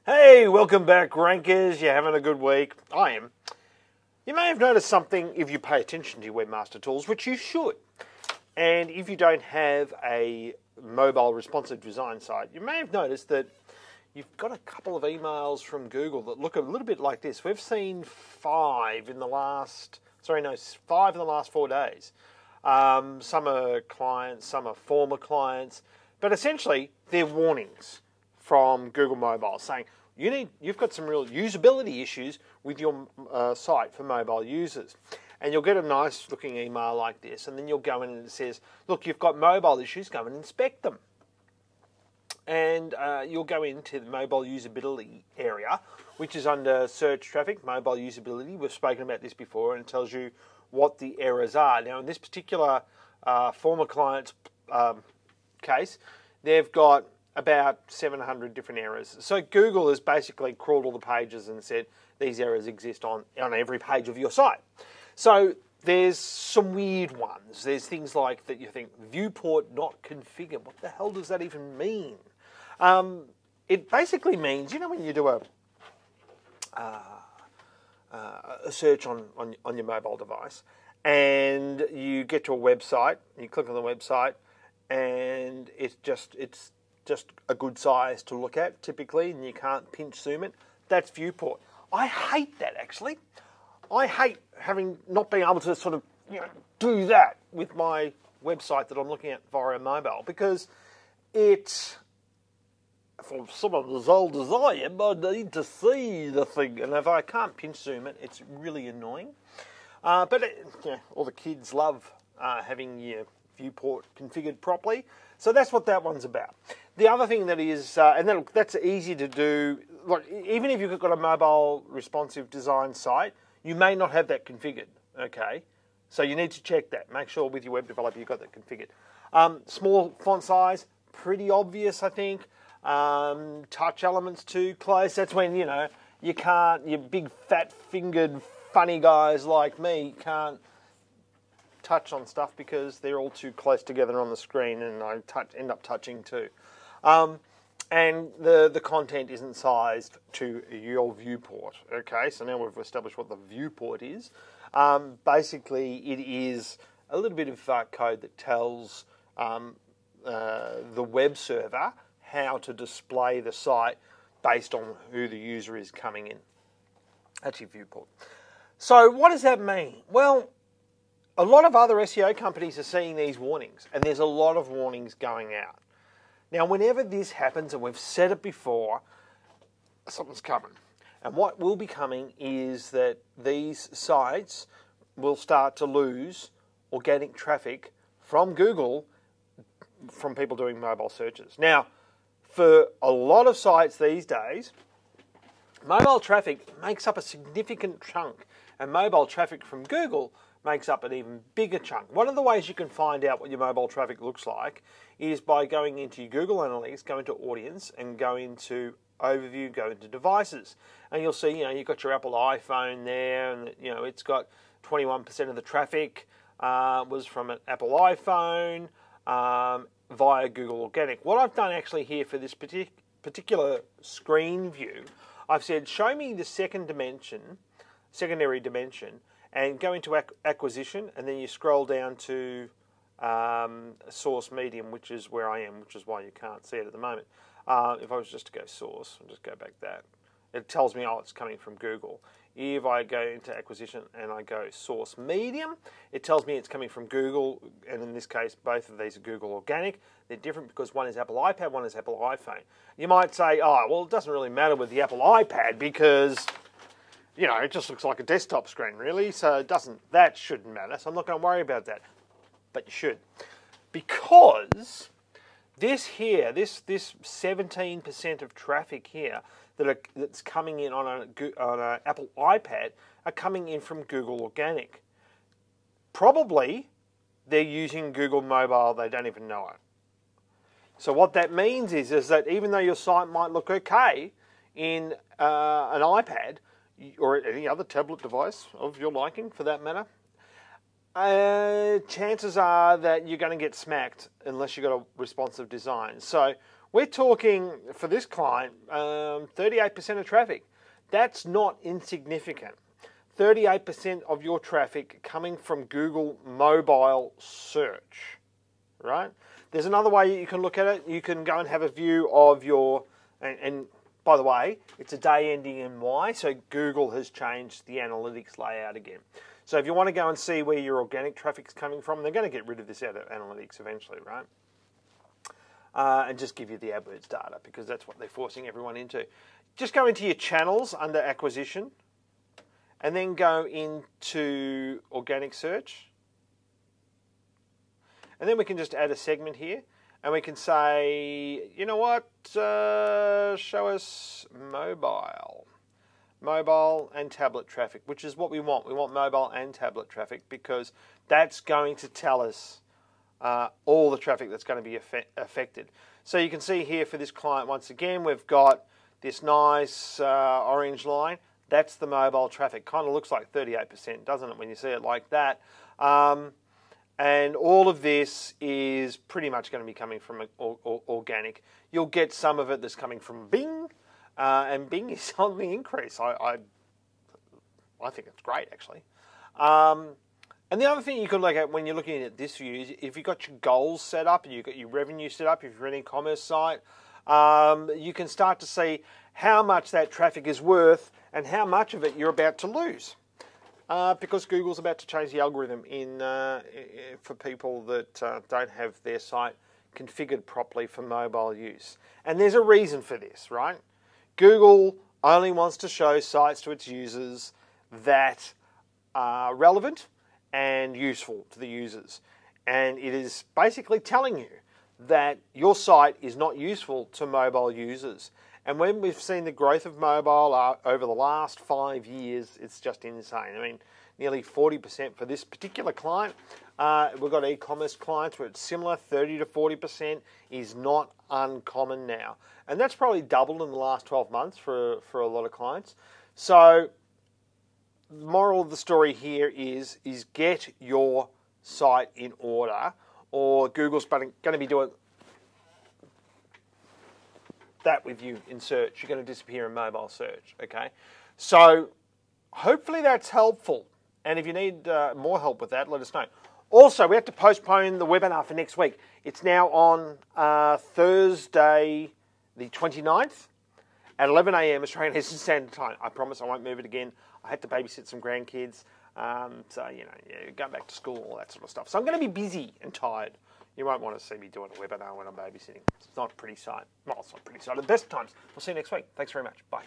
Hey, welcome back, Rankers. You having a good week? I am. You may have noticed something if you pay attention to your webmaster tools, which you should. And if you don't have a mobile responsive design site, you may have noticed that you've got a couple of emails from Google that look a little bit like this. We've seen five in the last 4 days. Some are clients, some are former clients, but essentially they're warnings from Google Mobile saying you've got some real usability issues with your site for mobile users. And you'll get a nice looking email like this, and then you'll go in and it says, look, you've got mobile issues, go and inspect them. And you'll go into the mobile usability area, which is under search traffic, mobile usability. We've spoken about this before, and it tells you what the errors are. Now, in this particular former client's case, they've got about 700 different errors. So Google has basically crawled all the pages and said these errors exist on every page of your site. So there's some weird ones. There's things like that you think, viewport not configured. What the hell does that even mean? It basically means, when you do a search on your mobile device and you get to a website, you click on the website and it's just a good size to look at typically, and you can't pinch zoom it. That's viewport. I hate that, actually. I hate not being able to sort of do that with my website that I'm looking at via mobile, because for someone as old as I am, I need to see the thing, and if I can't pinch zoom it, it's really annoying. But all the kids love having your viewport configured properly, so that's what that one's about. The other thing that is, and that's easy to do, like even if you've got a mobile responsive design site, you may not have that configured, okay? So you need to check that. Make sure with your web developer you've got that configured. Small font size, pretty obvious, I think. Touch elements too close. That's when, you can't, your big fat-fingered funny guys like me can't touch on stuff because they're all too close together on the screen, and I end up touching too. And the content isn't sized to your viewport. Okay, so now we've established what the viewport is. Basically, it is a little bit of code that tells the web server how to display the site based on who the user is coming in. That's your viewport. So what does that mean? Well, a lot of other SEO companies are seeing these warnings, and there's a lot of warnings going out. Now, whenever this happens, and we've said it before, something's coming. And what will be coming is that these sites will start to lose organic traffic from Google from people doing mobile searches. Now, for a lot of sites these days, mobile traffic makes up a significant chunk, and mobile traffic from Google makes up an even bigger chunk. One of the ways you can find out what your mobile traffic looks like is by going into your Google Analytics, go into Audience, and go into Overview, go into Devices. And you'll see, you've got your Apple iPhone there, and, it's got 21% of the traffic was from an Apple iPhone via Google Organic. What I've done actually here for this particular screen view, I've said, show me the secondary dimension, and go into acquisition, and then you scroll down to source medium, which is where I am, which is why you can't see it at the moment. If I was just to go source, I'll just go back that, it tells me, it's coming from Google. If I go into acquisition and I go source medium, it tells me it's coming from Google, and in this case, both of these are Google Organic. They're different because one is Apple iPad, one is Apple iPhone. You might say, it doesn't really matter with the Apple iPad because it just looks like a desktop screen, really, so that shouldn't matter, so I'm not going to worry about that. But you should. Because this 17% of traffic here that's coming in on an Apple iPad are coming in from Google Organic. Probably they're using Google Mobile, they don't even know it. So what that means is that even though your site might look okay in an iPad, or any other tablet device of your liking for that matter, chances are that you're going to get smacked unless you've got a responsive design. So We're talking, for this client, 38% of traffic. That's not insignificant. 38% of your traffic coming from Google mobile search, right? There's another way you can look at it. You can go and have a view of your, and by the way, it's a day ending in Y, so Google has changed the analytics layout again. So if you want to go and see where your organic traffic's coming from, they're going to get rid of this out of analytics eventually, right? And just give you the AdWords data, because that's what they're forcing everyone into. Just go into your channels under acquisition, and then go into organic search. And then we can just add a segment here, and we can say, you know what, show us mobile and tablet traffic, which is what we want. We want mobile and tablet traffic, because that's going to tell us all the traffic that's going to be affected. So you can see here for this client, once again, we've got this nice orange line. That's the mobile traffic. Kind of looks like 38%, doesn't it, when you see it like that? And all of this is pretty much going to be coming from organic. You'll get some of it that's coming from Bing, and Bing is on the increase. I think it's great, actually. And the other thing you could look at when you're looking at this view is if you've got your goals set up and you've got your revenue set up, if you're an e-commerce site, you can start to see how much that traffic is worth and how much of it you're about to lose. Because Google's about to change the algorithm for people that don't have their site configured properly for mobile use. And there's a reason for this, right? Google only wants to show sites to its users that are relevant and useful to the users. And it is basically telling you that your site is not useful to mobile users. And when we've seen the growth of mobile over the last 5 years, it's just insane. I mean, nearly 40% for this particular client. We've got e-commerce clients where it's similar, 30 to 40% is not uncommon now. And that's probably doubled in the last 12 months for a lot of clients. So the moral of the story here is get your site in order, or Google's going to be doing that with you in search. You're going to disappear in mobile search, okay? So hopefully that's helpful. And if you need more help with that, let us know. Also, we have to postpone the webinar for next week. It's now on Thursday the 29th at 11 a.m. Australian Eastern Standard Time. I promise I won't move it again. I had to babysit some grandkids. So, you know, go back to school, all that sort of stuff. So I'm going to be busy and tired. You won't want to see me doing a webinar when I'm babysitting. It's not a pretty sight. Well, it's not a pretty sight at the best of times. We'll see you next week. Thanks very much. Bye.